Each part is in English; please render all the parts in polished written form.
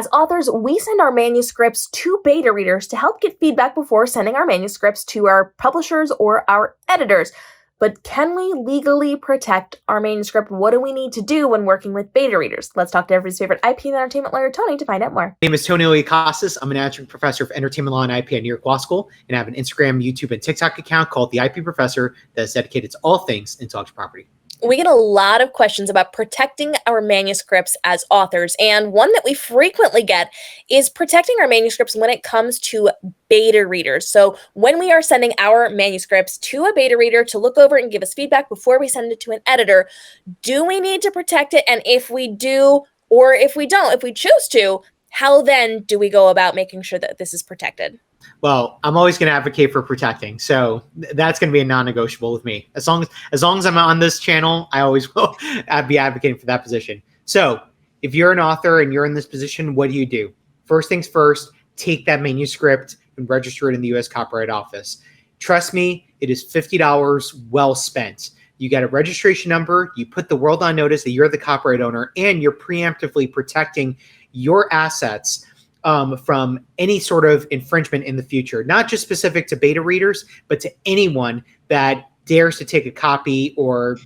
As authors, we send our manuscripts to beta readers to help get feedback before sending our manuscripts to our publishers or our editors. But can we legally protect our manuscript? What do we need to do when working with beta readers? Let's talk to everybody's favorite IP and entertainment lawyer, Tony, to find out more. My name is Tony Iliakostas. I'm an adjunct professor of entertainment law and IP at New York Law School, and I have an Instagram, YouTube, and TikTok account called The IP Professor that is dedicated to all things intellectual property. We get a lot of questions about protecting our manuscripts as authors, and one that we frequently get is protecting our manuscripts when it comes to beta readers. So when we are sending our manuscripts to a beta reader to look over and give us feedback before we send it to an editor, do we need to protect it? And if we do, or if we don't, if we choose to, how then do we go about making sure that this is protected? Well, I'm always going to advocate for protecting. So that's going to be a non-negotiable with me. As long as I'm on this channel, I always will be advocating for that position. So if you're an author and you're in this position, what do? First things first, take that manuscript and register it in the U.S. Copyright Office. Trust me, it is $50 well spent. You get a registration number, you put the world on notice that you're the copyright owner, and you're preemptively protecting your assets from any sort of infringement in the future, not just specific to beta readers, but to anyone that dares to take a copy or,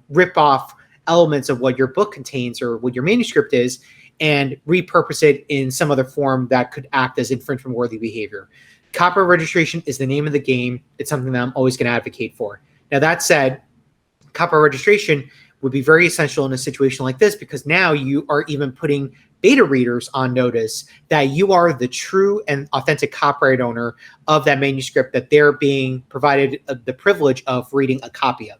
rip off elements of what your book contains or what your manuscript is and repurpose it in some other form that could act as infringement-worthy behavior. Copyright registration is the name of the game. It's something that I'm always going to advocate for. Now, that said, copyright registration would be very essential in a situation like this because now you are even putting beta readers on notice that you are the true and authentic copyright owner of that manuscript that they're being provided the privilege of reading a copy of.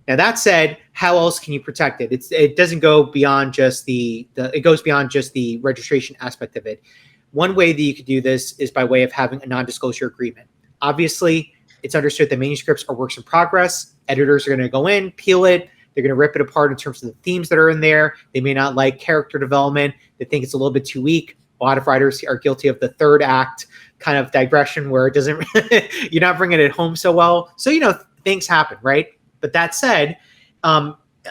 Now, that said, how else can you protect it? It doesn't go beyond just it goes beyond just the registration aspect of it. One way that you could do this is by way of having a non-disclosure agreement. Obviously, it's understood that manuscripts are works in progress. Editors are going to go in, peel it. They're going to rip it apart in terms of the themes that are in there. They may not like character development. They think it's a little bit too weak. A lot of writers are guilty of the third act kind of digression where it doesn't, you're not bringing it home so well. So, things happen, right? But that said,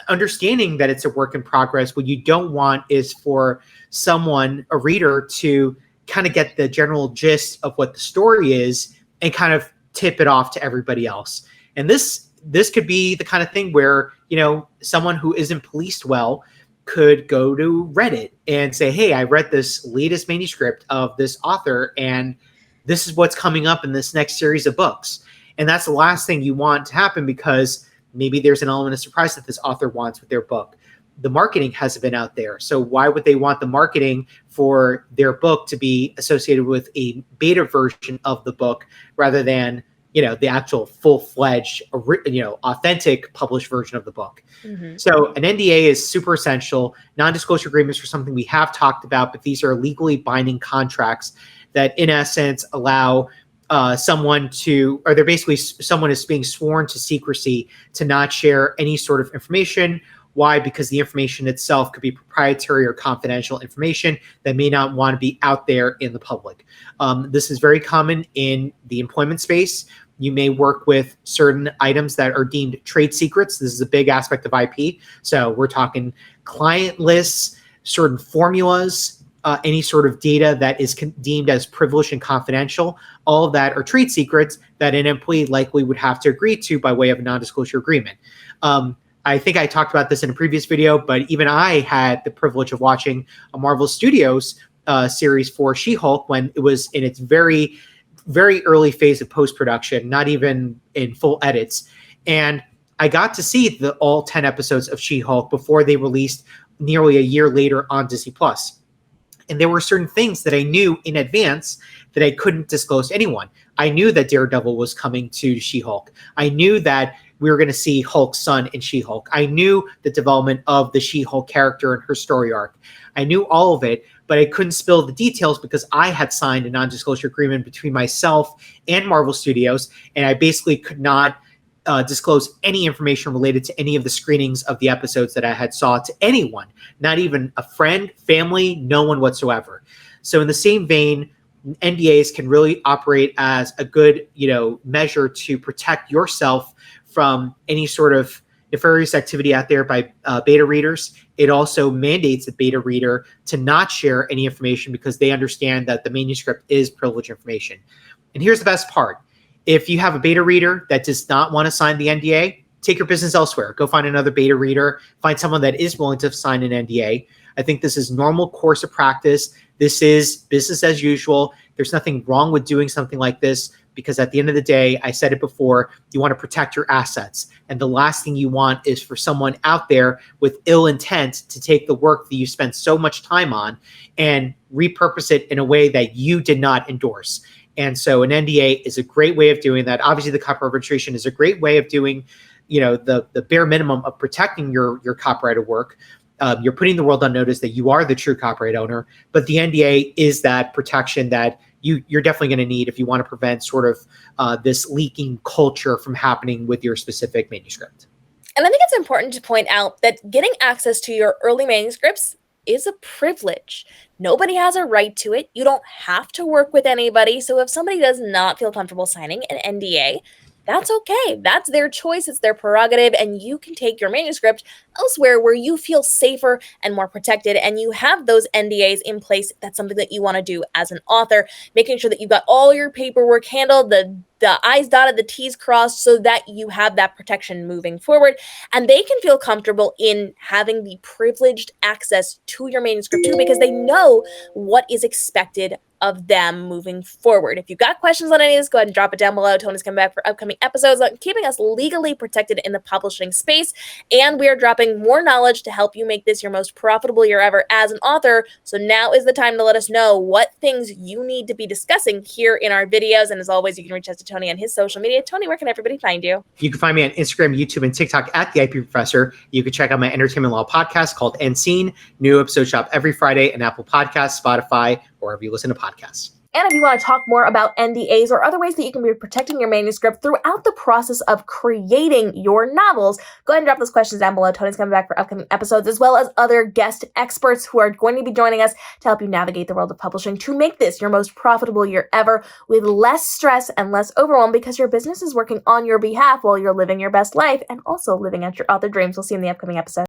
understanding that it's a work in progress, what you don't want is for someone, a reader, to kind of get the general gist of what the story is and kind of tip it off to everybody else. And this could be the kind of thing where, someone who isn't policed well could go to Reddit and say, hey, I read this latest manuscript of this author, and this is what's coming up in this next series of books. And that's the last thing you want to happen because maybe there's an element of surprise that this author wants with their book. The marketing hasn't been out there. So why would they want the marketing for their book to be associated with a beta version of the book rather than the actual full-fledged, authentic published version of the book? Mm-hmm. So an NDA is super essential. Non-disclosure agreements are something we have talked about, but these are legally binding contracts that in essence allow someone is being sworn to secrecy to not share any sort of information. Why? Because the information itself could be proprietary or confidential information that may not want to be out there in the public. This is very common in the employment space. You may work with certain items that are deemed trade secrets. This is a big aspect of IP. So we're talking client lists, certain formulas, any sort of data that is deemed as privileged and confidential. All of that are trade secrets that an employee likely would have to agree to by way of a non-disclosure agreement. I think I talked about this in a previous video, but even I had the privilege of watching a Marvel Studios series for She-Hulk when it was in its very, very early phase of post-production, not even in full edits. And I got to see all 10 episodes of She-Hulk before they released nearly a year later on Disney+. And there were certain things that I knew in advance that I couldn't disclose to anyone. I knew that Daredevil was coming to She-Hulk. I knew that we were going to see Hulk's son in She-Hulk. I knew the development of the She-Hulk character and her story arc. I knew all of it, but I couldn't spill the details because I had signed a non-disclosure agreement between myself and Marvel Studios, and I basically could not disclose any information related to any of the screenings of the episodes that I had saw to anyone, not even a friend, family, no one whatsoever. So in the same vein, NDAs can really operate as a good, measure to protect yourself from any sort of, nefarious activity out there by beta readers. It also mandates the beta reader to not share any information because they understand that the manuscript is privileged information. And here's the best part. If you have a beta reader that does not want to sign the NDA, take your business elsewhere. Go find another beta reader, find someone that is willing to sign an NDA. I think this is normal course of practice. This is business as usual. There's nothing wrong with doing something like this because at the end of the day, I said it before, you want to protect your assets. And the last thing you want is for someone out there with ill intent to take the work that you spent so much time on and repurpose it in a way that you did not endorse. And so an NDA is a great way of doing that. Obviously, the copyright registration is a great way of doing, the bare minimum of protecting your copyrighted work. You're putting the world on notice that you are the true copyright owner, but the NDA is that protection that you're definitely going to need if you want to prevent sort of this leaking culture from happening with your specific manuscript. And I think it's important to point out that getting access to your early manuscripts is a privilege. Nobody has a right to it. You don't have to work with anybody. So if somebody does not feel comfortable signing an NDA, that's okay. That's their choice. It's their prerogative. And you can take your manuscript elsewhere where you feel safer and more protected. And you have those NDAs in place. That's something that you want to do as an author, making sure that you've got all your paperwork handled, the I's dotted, the T's crossed, so that you have that protection moving forward. And they can feel comfortable in having the privileged access to your manuscript too, because they know what is expected of them moving forward. If you've got questions on any of this, go ahead and drop it down below. Tony's coming back for upcoming episodes on keeping us legally protected in the publishing space. And we are dropping more knowledge to help you make this your most profitable year ever as an author. So now is the time to let us know what things you need to be discussing here in our videos. And as always, you can reach out to Tony on his social media. Tony, where can everybody find you? You can find me on Instagram, YouTube, and TikTok at The IP Professor. You can check out my entertainment law podcast called Unseen. New episodes drop every Friday on Apple Podcasts, Spotify, or wherever you listen to podcasts. And if you want to talk more about NDAs or other ways that you can be protecting your manuscript throughout the process of creating your novels, go ahead and drop those questions down below. Tony's coming back for upcoming episodes, as well as other guest experts who are going to be joining us to help you navigate the world of publishing to make this your most profitable year ever with less stress and less overwhelm, because your business is working on your behalf while you're living your best life and also living out your author dreams. We'll see you in the upcoming episode.